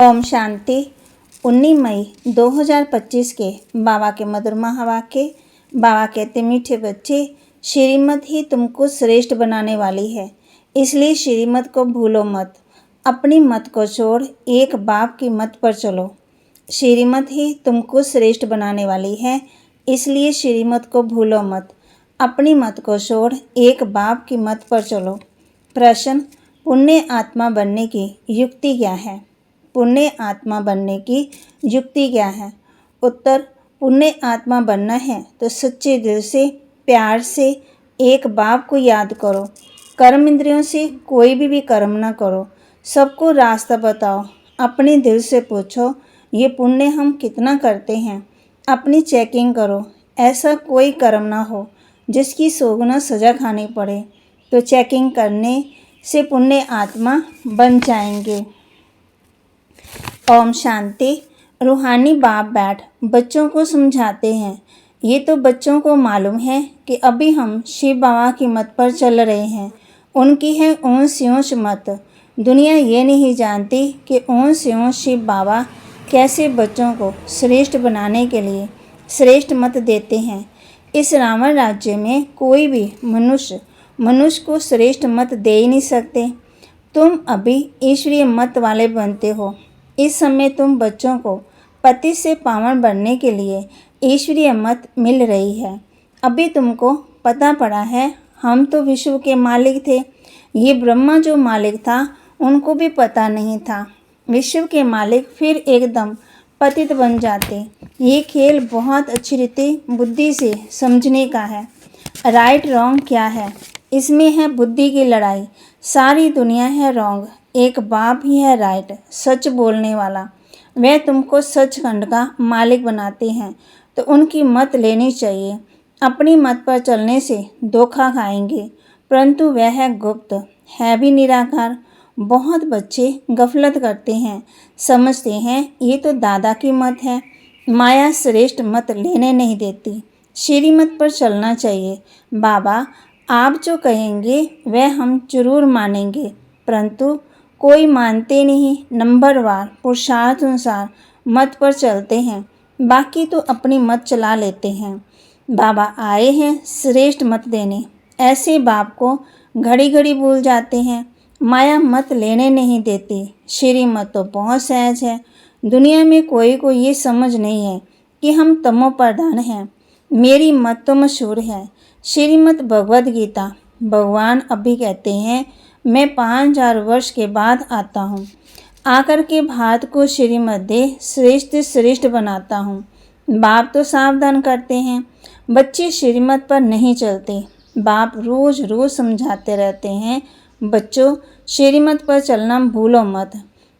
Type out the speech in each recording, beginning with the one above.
ओम शांति। 19 मई 2025 के बाबा के मधुर महावाक्य। बाबा कहते, मीठे बच्चे, श्रीमत ही तुमको श्रेष्ठ बनाने वाली है, इसलिए श्रीमत को भूलो मत। अपनी मत को छोड़ एक बाप की मत पर चलो। श्रीमत ही तुमको श्रेष्ठ बनाने वाली है, इसलिए श्रीमत को भूलो मत। अपनी मत को छोड़ एक बाप की मत पर चलो। प्रश्न, पुण्य आत्मा बनने की युक्ति क्या है? पुण्य आत्मा बनने की युक्ति क्या है? उत्तर, पुण्य आत्मा बनना है तो सच्चे दिल से, प्यार से एक बाप को याद करो। कर्म इंद्रियों से कोई भी कर्म ना करो। सबको रास्ता बताओ। अपने दिल से पूछो, ये पुण्य हम कितना करते हैं? अपनी चेकिंग करो। ऐसा कोई कर्म ना हो जिसकी सौगुना सज़ा खानी पड़े, तो चेकिंग करने से पुण्य आत्मा बन जाएंगे। ओम शांति। रूहानी बाप बैठ बच्चों को समझाते हैं। ये तो बच्चों को मालूम है कि अभी हम शिव बाबा की मत पर चल रहे हैं। उनकी है ऊंच ऊंच मत। दुनिया ये नहीं जानती कि ऊंच ऊंच शिव बाबा कैसे बच्चों को श्रेष्ठ बनाने के लिए श्रेष्ठ मत देते हैं। इस रावण राज्य में कोई भी मनुष्य को श्रेष्ठ मत दे ही नहीं सकते। तुम अभी ईश्वरीय मत वाले बनते हो। इस समय तुम बच्चों को पति से पावन बनने के लिए ईश्वरीय मत मिल रही है। अभी तुमको पता पड़ा है, हम तो विश्व के मालिक थे। ये ब्रह्मा जो मालिक था उनको भी पता नहीं था। विश्व के मालिक फिर एकदम पतित बन जाते। ये खेल बहुत अच्छी रीति बुद्धि से समझने का है। राइट रॉन्ग क्या है, इसमें है बुद्धि की लड़ाई। सारी दुनिया है रॉन्ग, एक बाप ही है राइट, सच बोलने वाला। वह तुमको सचखंड का मालिक बनाते हैं, तो उनकी मत लेनी चाहिए। अपनी मत पर चलने से धोखा खाएंगे, परंतु वह है गुप्त, है भी निराकार। बहुत बच्चे गफलत करते हैं, समझते हैं ये तो दादा की मत है। माया श्रेष्ठ मत लेने नहीं देती, श्रीमत पर चलना चाहिए। बाबा आप जो कहेंगे वह हम जरूर मानेंगे, परंतु कोई मानते नहीं। नंबरवार पुरुषार्थ अनुसार मत पर चलते हैं, बाकी तो अपनी मत चला लेते हैं। बाबा आए हैं श्रेष्ठ मत देने। ऐसे बाप को घड़ी घड़ी भूल जाते हैं। माया मत लेने नहीं देती। श्रीमत तो बहुत सहज है। दुनिया में कोई को ये समझ नहीं है कि हम तमो प्रधान हैं। मेरी मत तो मशहूर है। श्रीमत भगवद गीता। भगवान अभी कहते हैं, मैं 5000 वर्ष के बाद आता हूँ। आकर के भारत को श्रीमत दे श्रेष्ठ बनाता हूँ। बाप तो सावधान करते हैं, बच्चे श्रीमत पर नहीं चलते। बाप रोज रोज समझाते रहते हैं, बच्चों श्रीमत पर चलना भूलो मत।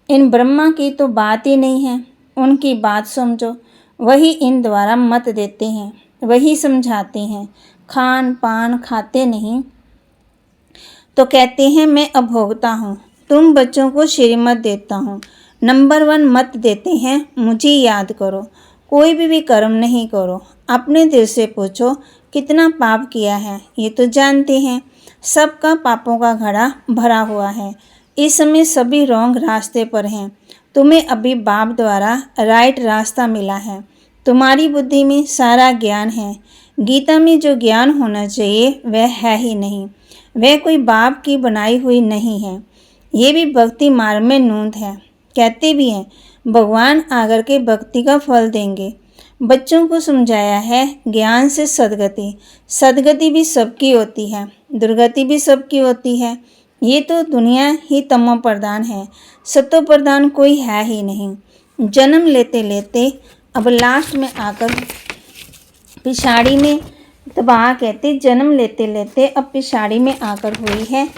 इन ब्रह्मा की तो बात ही नहीं है, उनकी बात समझो। वही इन द्वारा मत देते हैं, वही समझाते हैं। खान पान खाते नहीं तो कहते हैं मैं अभोक्ता हूँ। तुम बच्चों को श्रीमत देता हूँ। नंबर 1 मत देते हैं, मुझे याद करो। कोई भी कर्म नहीं करो। अपने दिल से पूछो कितना पाप किया है, ये तो जानते हैं। सबका पापों का घड़ा भरा हुआ है। इस समय सभी रॉन्ग रास्ते पर हैं। तुम्हें अभी बाप द्वारा राइट रास्ता मिला है। तुम्हारी बुद्धि में सारा ज्ञान है। गीता में जो ज्ञान होना चाहिए वह है ही नहीं। वह कोई बाप की बनाई हुई नहीं है। ये भी भक्ति मार्ग में नूंद है। कहते भी हैं भगवान आकर के भक्ति का फल देंगे। बच्चों को समझाया है ज्ञान से सदगति। सदगति भी सबकी होती है, दुर्गति भी सबकी होती है। ये तो दुनिया ही तमो प्रधान है, सतो प्रधान कोई है ही नहीं। जन्म लेते लेते अब लास्ट में आकर पिछाड़ी में तबाह कहते, जन्म लेते लेते अब पिछाड़ी में आकर हुई है।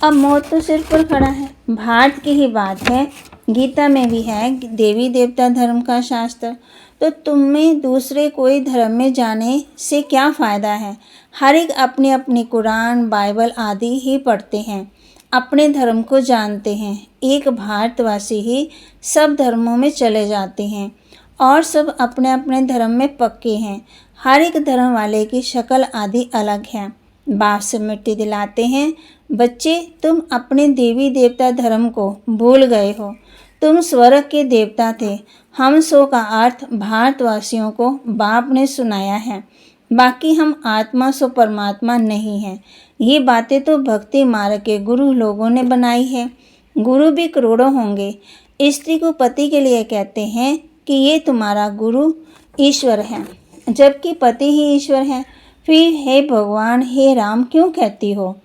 अब मौत तो सिर पर खड़ा है। भारत की ही बात है, गीता में भी है देवी देवता धर्म का शास्त्र। तो तुम्हें दूसरे कोई धर्म में जाने से क्या फ़ायदा है? हर एक अपनी अपनी कुरान बाइबल आदि ही पढ़ते हैं, अपने धर्म को जानते हैं। एक भारतवासी ही सब धर्मों में चले जाते हैं और सब अपने अपने धर्म में पक्के हैं। हर एक धर्म वाले की शक्ल आदि अलग है। बाप से मिट्टी दिलाते हैं, बच्चे तुम अपने देवी देवता धर्म को भूल गए हो। तुम स्वर्ग के देवता थे। हम सो का अर्थ भारतवासियों को बाप ने सुनाया है। बाकी हम आत्मा सो परमात्मा नहीं है। ये बातें तो भक्ति मार्ग के गुरु लोगों ने बनाई है। गुरु भी करोड़ों होंगे। स्त्री को पति के लिए कहते हैं कि ये तुम्हारा गुरु ईश्वर है, जबकि पति ही ईश्वर है। फिर हे भगवान, हे राम क्यों कहती हो?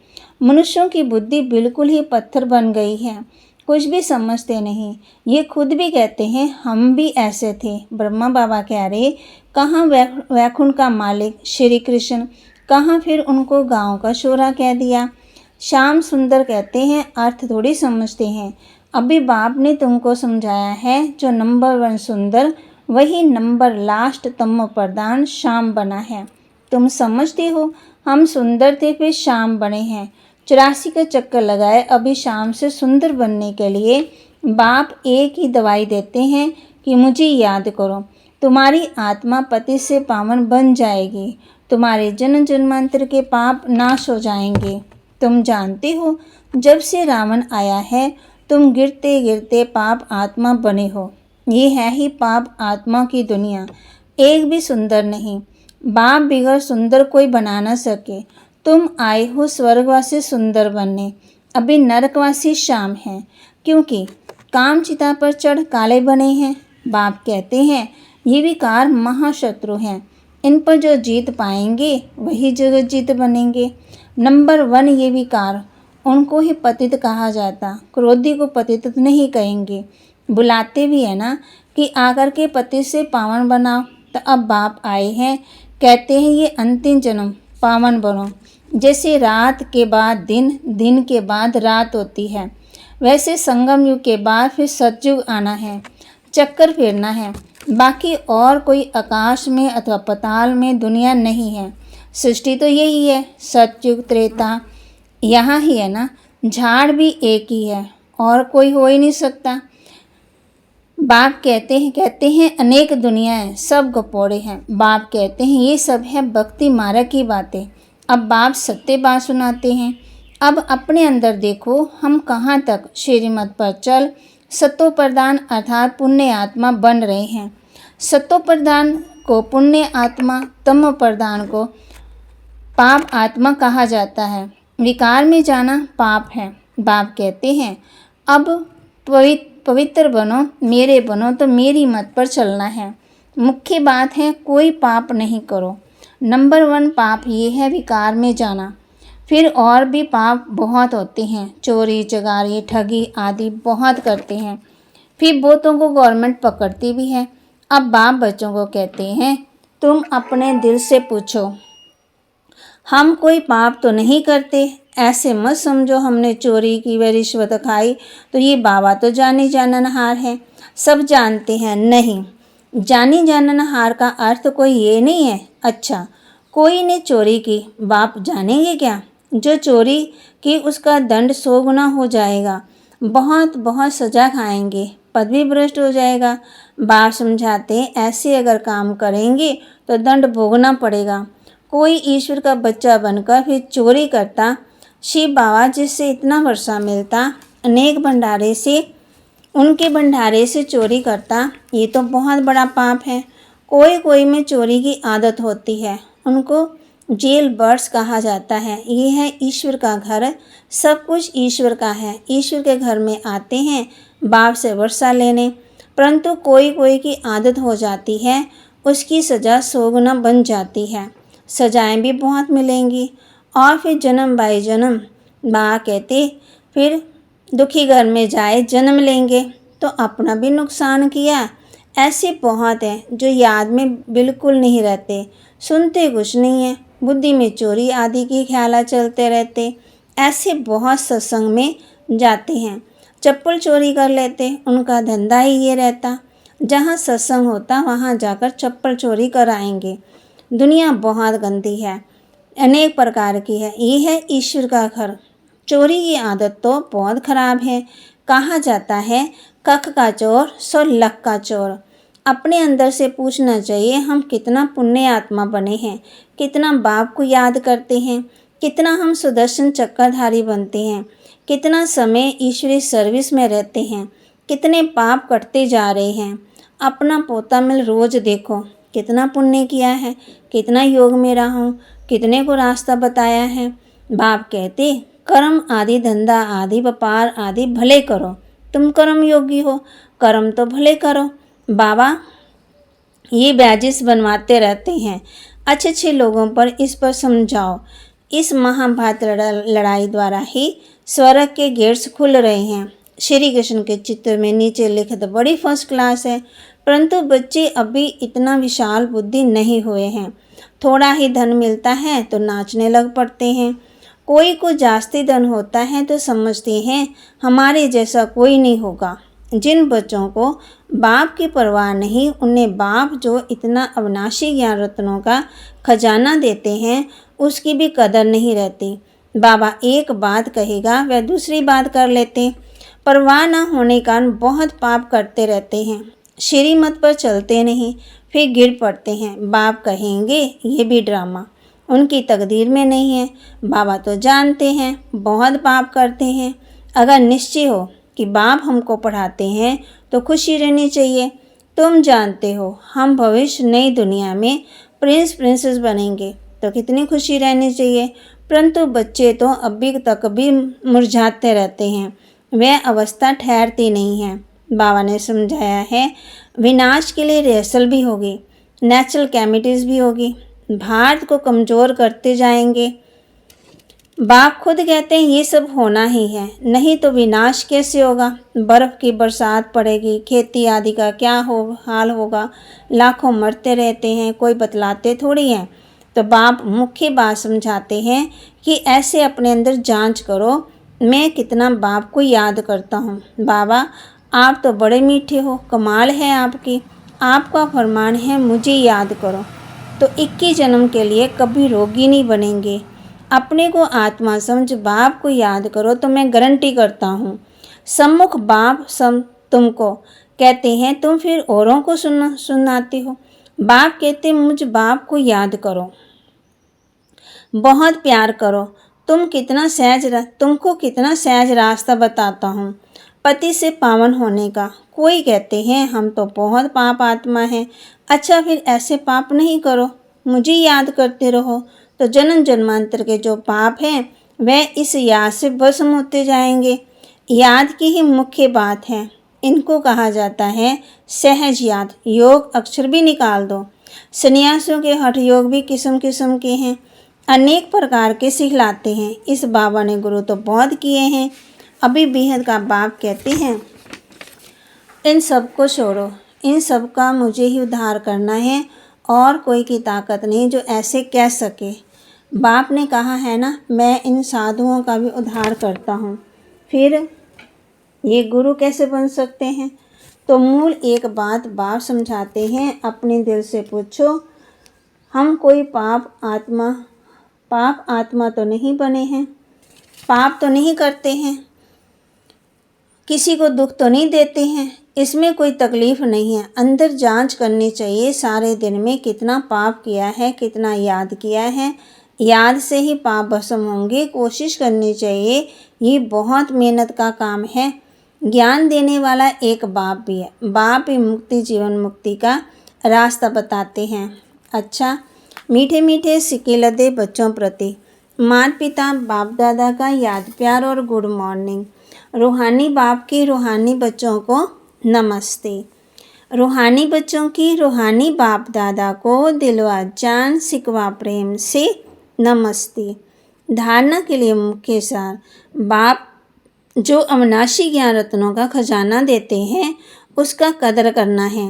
मनुष्यों की बुद्धि बिल्कुल ही पत्थर बन गई है, कुछ भी समझते नहीं। ये खुद भी कहते हैं हम भी ऐसे थे। ब्रह्मा बाबा कह रहे, कहाँ वैकुंठ का मालिक श्री कृष्ण, कहाँ फिर उनको गांव का शोरा कह दिया। श्याम सुंदर कहते हैं, अर्थ थोड़ी समझते हैं। अभी बाप ने तुमको समझाया है, जो नंबर 1 सुंदर वही नंबर लास्ट तम प्रधान श्याम बना है। तुम समझते हो, हम सुंदर थे फिर श्याम बने हैं। 84 का चक्कर लगाए अभी शाम से सुंदर बनने के लिए। बाप एक ही दवाई देते हैं कि मुझे याद करो, तुम्हारी आत्मा पति से पावन बन जाएगी, तुम्हारे जन्म जन्मांतर के पाप नाश हो जाएंगे। तुम जानते हो, जब से रावण आया है तुम गिरते गिरते पाप आत्मा बने हो। ये है ही पाप आत्मा की दुनिया, एक भी सुंदर नहीं। बाप बिगड़ सुंदर कोई बना न सके। तुम आए हो स्वर्गवासी सुंदर बनने, अभी नरकवासी शाम हैं, क्योंकि काम चिता पर चढ़ काले बने हैं। बाप कहते हैं ये विकार महाशत्रु हैं, इन पर जो जीत पाएंगे वही जगत जीत बनेंगे। नंबर 1 ये विकार, उनको ही पतित कहा जाता। क्रोधी को पतित नहीं कहेंगे। बुलाते भी है ना कि आकर के पति से पावन बनाओ, तो अब बाप आए हैं, कहते हैं ये अंतिम जन्म पावन बनो। जैसे रात के बाद दिन, दिन के बाद रात होती है, वैसे संगम युग के बाद फिर सतयुग आना है, चक्कर फेरना है। बाकी और कोई आकाश में अथवा पाताल में दुनिया नहीं है। सृष्टि तो यही है, सतयुग त्रेता यहाँ ही है ना। झाड़ भी एक ही है और कोई हो ही नहीं सकता। बाप कहते हैं अनेक दुनियाएं सब गपोड़े हैं। बाप कहते हैं ये सब है भक्ति मार्ग की बातें। अब बाप सत्य बात सुनाते हैं। अब अपने अंदर देखो, हम कहाँ तक श्रीमत पर चल सत्तो प्रधान अर्थात पुण्य आत्मा बन रहे हैं। सत्तो प्रधान को पुण्य आत्मा, तम प्रधान को पाप आत्मा कहा जाता है। विकार में जाना पाप है। बाप कहते हैं अब पवित्र बनो, मेरे बनो, तो मेरी मत पर चलना है। मुख्य बात है कोई पाप नहीं करो। नंबर 1 पाप ये है विकार में जाना। फिर और भी पाप बहुत होते हैं, चोरी चगारी ठगी आदि बहुत करते हैं। फिर बहुतों को गवर्नमेंट पकड़ती भी है। अब बाप बच्चों को कहते हैं तुम अपने दिल से पूछो, हम कोई पाप तो नहीं करते। ऐसे मत समझो हमने चोरी की व रिश्वत खाई तो ये बाबा तो जानी जाननहार है, सब जानते हैं। नहीं, जानी जाननहार का अर्थ कोई ये नहीं है। अच्छा, कोई ने चोरी की, बाप जानेंगे क्या? जो चोरी की उसका दंड 100 गुना हो जाएगा, बहुत बहुत सजा खाएंगे, पदवी भ्रष्ट हो जाएगा। बाप समझाते ऐसे अगर काम करेंगे तो दंड भोगना पड़ेगा। कोई ईश्वर का बच्चा बनकर फिर चोरी करता, शिव बाबा जिससे इतना वर्षा मिलता, अनेक भंडारे से, उनके भंडारे से चोरी करता, ये तो बहुत बड़ा पाप है। कोई में चोरी की आदत होती है, उनको जेल बर्ड्स कहा जाता है। ये है ईश्वर का घर, सब कुछ ईश्वर का है। ईश्वर के घर में आते हैं बाप से वर्षा लेने, परंतु कोई की आदत हो जाती है, उसकी सज़ा 100 गुना बन जाती है। सजाएं भी बहुत मिलेंगी और फिर जन्म बाई जन्म, बा कहते फिर दुखी घर में जाए जन्म लेंगे तो अपना भी नुकसान किया। ऐसे बहुत हैं जो याद में बिल्कुल नहीं रहते, सुनते कुछ नहीं है, बुद्धि में चोरी आदि के ख्याल चलते रहते। ऐसे बहुत सत्संग में जाते हैं, चप्पल चोरी कर लेते, उनका धंधा ही ये रहता, जहाँ सत्संग होता वहाँ जाकर चप्पल चोरी कराएंगे। दुनिया बहुत गंदी है, अनेक प्रकार की है। ये है ईश्वर का घर। चोरी की आदत तो बहुत खराब है। कहा जाता है कख का चोर सो लख का चोर। अपने अंदर से पूछना चाहिए हम कितना पुण्य आत्मा बने हैं, कितना बाप को याद करते हैं, कितना हम सुदर्शन चक्रधारी बनते हैं, कितना समय ईश्वरीय सर्विस में रहते हैं, कितने पाप करते जा रहे हैं। अपना पोता मिल रोज देखो, कितना पुण्य किया है, कितना योग में रहा हूँ, कितने को रास्ता बताया है। बाप कहते कर्म आदि धंधा आदि व्यापार आदि भले करो, तुम कर्म योगी हो, कर्म तो भले करो। बाबा ये बैजिस बनवाते रहते हैं, अच्छे अच्छे लोगों पर इस पर समझाओ। इस महाभारत लड़ाई द्वारा ही स्वर्ग के गेट्स खुल रहे हैं। श्री कृष्ण के चित्र में नीचे लिखित बड़ी फर्स्ट क्लास है, परंतु बच्चे अभी इतना विशाल बुद्धि नहीं हुए हैं। थोड़ा ही धन मिलता है तो नाचने लग पड़ते हैं। कोई को जास्ती धन होता है तो समझते हैं हमारे जैसा कोई नहीं होगा। जिन बच्चों को बाप की परवाह नहीं, उन्हें बाप जो इतना अविनाशी ज्ञान रत्नों का खजाना देते हैं उसकी भी कदर नहीं रहती। बाबा एक बात कहेगा वह दूसरी बात कर लेते, परवाह न होने के कारण बहुत पाप करते रहते हैं। श्रीमत पर चलते नहीं, फिर गिर पड़ते हैं। बाप कहेंगे ये भी ड्रामा, उनकी तकदीर में नहीं है। बाबा तो जानते हैं बहुत पाप करते हैं। अगर निश्चय हो कि बाप हमको पढ़ाते हैं तो खुशी रहनी चाहिए। तुम जानते हो हम भविष्य नई दुनिया में प्रिंस प्रिंसेस बनेंगे तो कितनी खुशी रहनी चाहिए। परंतु बच्चे तो अभी तक भी मुरझाते रहते हैं, वह अवस्था ठहरती नहीं है। बाबा ने समझाया है विनाश के लिए रिहर्सल भी होगी, नेचुरल कैमिटीज़ भी होगी, भारत को कमज़ोर करते जाएंगे। बाप खुद कहते हैं ये सब होना ही है, नहीं तो विनाश कैसे होगा। बर्फ़ की बरसात पड़ेगी, खेती आदि का क्या हाल होगा, लाखों मरते रहते हैं, कोई बतलाते थोड़ी हैं। तो बाप मुख्य बात समझाते हैं कि ऐसे अपने अंदर जांच करो, मैं कितना बाप को याद करता हूँ। बाबा आप तो बड़े मीठे हो, कमाल है आपकी, आपका फरमान है मुझे याद करो तो 21 जन्म के लिए कभी रोगी नहीं बनेंगे। अपने को आत्मा समझ बाप को याद करो तो मैं गारंटी करता हूँ सम्मुख बाप तुमको कहते हैं, तुम फिर औरों को सुनाते हो। बाप कहते मुझ बाप को याद करो, बहुत प्यार करो, तुमको कितना सहज रास्ता बताता हूँ पति से पावन होने का। कोई कहते हैं हम तो बहुत पाप आत्मा हैं। अच्छा फिर ऐसे पाप नहीं करो, मुझे याद करते रहो तो जन्म जन्मांतर के जो पाप हैं वह इस याद से भस्म होते जाएंगे। याद की ही मुख्य बात है, इनको कहा जाता है सहज याद। योग अक्षर भी निकाल दो। सन्यासियों के हठ योग भी किस्म किस्म के हैं, अनेक प्रकार के सिखलाते हैं। इस बाबा ने गुरु तो बहुत किए हैं। अभी बेहद का बाप कहते हैं इन सब को छोड़ो, इन सब का मुझे ही उद्धार करना है और कोई की ताकत नहीं जो ऐसे कह सके। बाप ने कहा है ना मैं इन साधुओं का भी उद्धार करता हूँ, फिर ये गुरु कैसे बन सकते हैं। तो मूल एक बात बाप समझाते हैं, अपने दिल से पूछो हम कोई पाप आत्मा तो नहीं बने हैं, पाप तो नहीं करते हैं, किसी को दुख तो नहीं देते हैं, इसमें कोई तकलीफ़ नहीं है। अंदर जांच करनी चाहिए सारे दिन में कितना पाप किया है, कितना याद किया है। याद से ही पाप भस्म होंगे। कोशिश करनी चाहिए, ये बहुत मेहनत का काम है। ज्ञान देने वाला एक बाप भी है, बाप ही मुक्ति जीवन मुक्ति का रास्ता बताते हैं। अच्छा मीठे मीठे सिक्के लदे बच्चों प्रति माता पिता बाप दादा का याद प्यार और गुड मॉर्निंग। रूहानी बाप की रूहानी बच्चों को नमस्ते। रूहानी बच्चों की रूहानी बाप दादा को दिलवा जान सिकवा प्रेम से नमस्ते। धारणा के लिए मुख्य सार, बाप जो अविनाशी ज्ञान रत्नों का खजाना देते हैं उसका कदर करना है।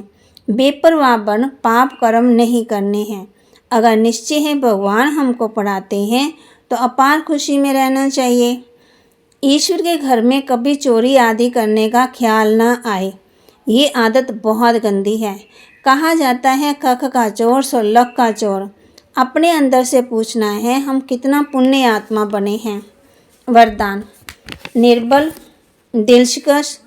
बेपरवाह बन पाप कर्म नहीं करने हैं। अगर निश्चय है भगवान हमको पढ़ाते हैं तो अपार खुशी में रहना चाहिए। ईश्वर के घर में कभी चोरी आदि करने का ख्याल ना आए, ये आदत बहुत गंदी है। कहा जाता है कख का चोर सो लख का चोर। अपने अंदर से पूछना है हम कितना पुण्य आत्मा बने हैं। वरदान, निर्बल दिलकश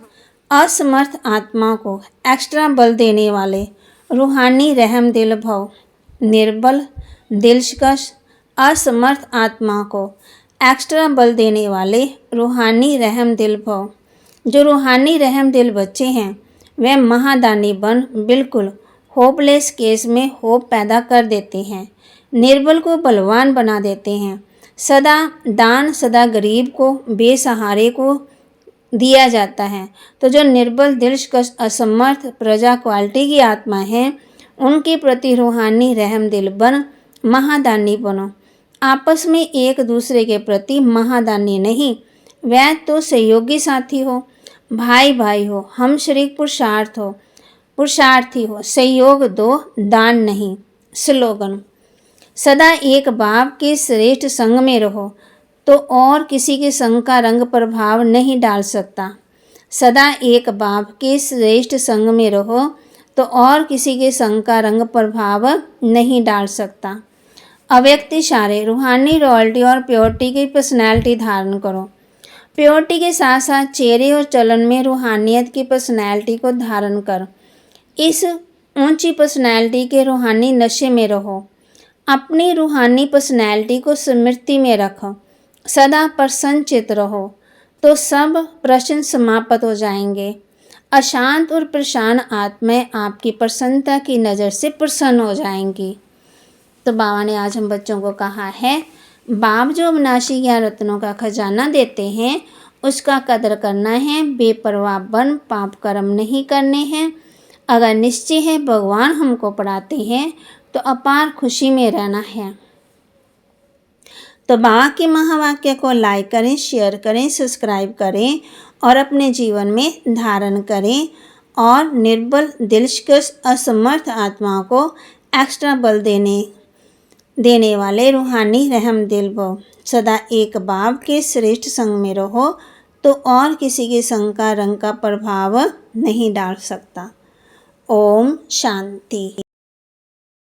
असमर्थ आत्मा को एक्स्ट्रा बल देने वाले रूहानी रहम दिल भव। निर्बल दिलकश असमर्थ आत्मा को एक्स्ट्रा बल देने वाले रूहानी रहम दिल भव। जो रूहानी रहम दिल बच्चे हैं वे महादानी बन बिल्कुल होपलेस केस में होप पैदा कर देते हैं, निर्बल को बलवान बना देते हैं। सदा दान सदा गरीब को बेसहारे को दिया जाता है। तो जो निर्बल दिलकश असमर्थ प्रजा क्वालिटी की आत्मा है उनके प्रति रूहानी रहम दिल बन महादानी बनो। आपस में एक दूसरे के प्रति महादानी नहीं, वह तो सहयोगी साथी हो, भाई भाई हो, हम शरीक पुरुषार्थी हो, सहयोग दो दान नहीं। स्लोगन: सदा एक बाप के श्रेष्ठ संग में रहो तो और किसी के संग का रंग प्रभाव नहीं डाल सकता। सदा एक बाप के श्रेष्ठ संग में रहो तो और किसी के संग का रंग प्रभाव नहीं डाल सकता। अव्यक्त इशारे: रूहानी रॉयल्टी और प्योरिटी की पर्सनैलिटी धारण करो। प्योरिटी के साथ साथ चेहरे और चलन में रूहानियत की पर्सनैलिटी को धारण कर इस ऊंची पर्सनैलिटी के रूहानी नशे में रहो। अपनी रूहानी पर्सनैलिटी को स्मृति में रखो, सदा प्रसन्नचित रहो तो सब प्रश्न समाप्त हो जाएंगे। अशांत और परेशान आत्माएं आपकी प्रसन्नता की नज़र से प्रसन्न हो जाएंगी। तो बाबा ने आज हम बच्चों को कहा है, बाप जो अविनाशी ज्ञान रत्नों का खजाना देते हैं उसका कदर करना है, बेपरवाह बन पाप कर्म नहीं करने हैं। अगर निश्चय है भगवान हमको पढ़ाते हैं तो अपार खुशी में रहना है। तो बाबा के महावाक्य को लाइक करें, शेयर करें, सब्सक्राइब करें और अपने जीवन में धारण करें और निर्बल दिलकश असमर्थ आत्माओं को एक्स्ट्रा बल देने वाले रूहानी रहम दिल भव। सदा एक बाप के श्रेष्ठ संग में रहो तो और किसी के संग का रंग का प्रभाव नहीं डाल सकता। ओम शांति।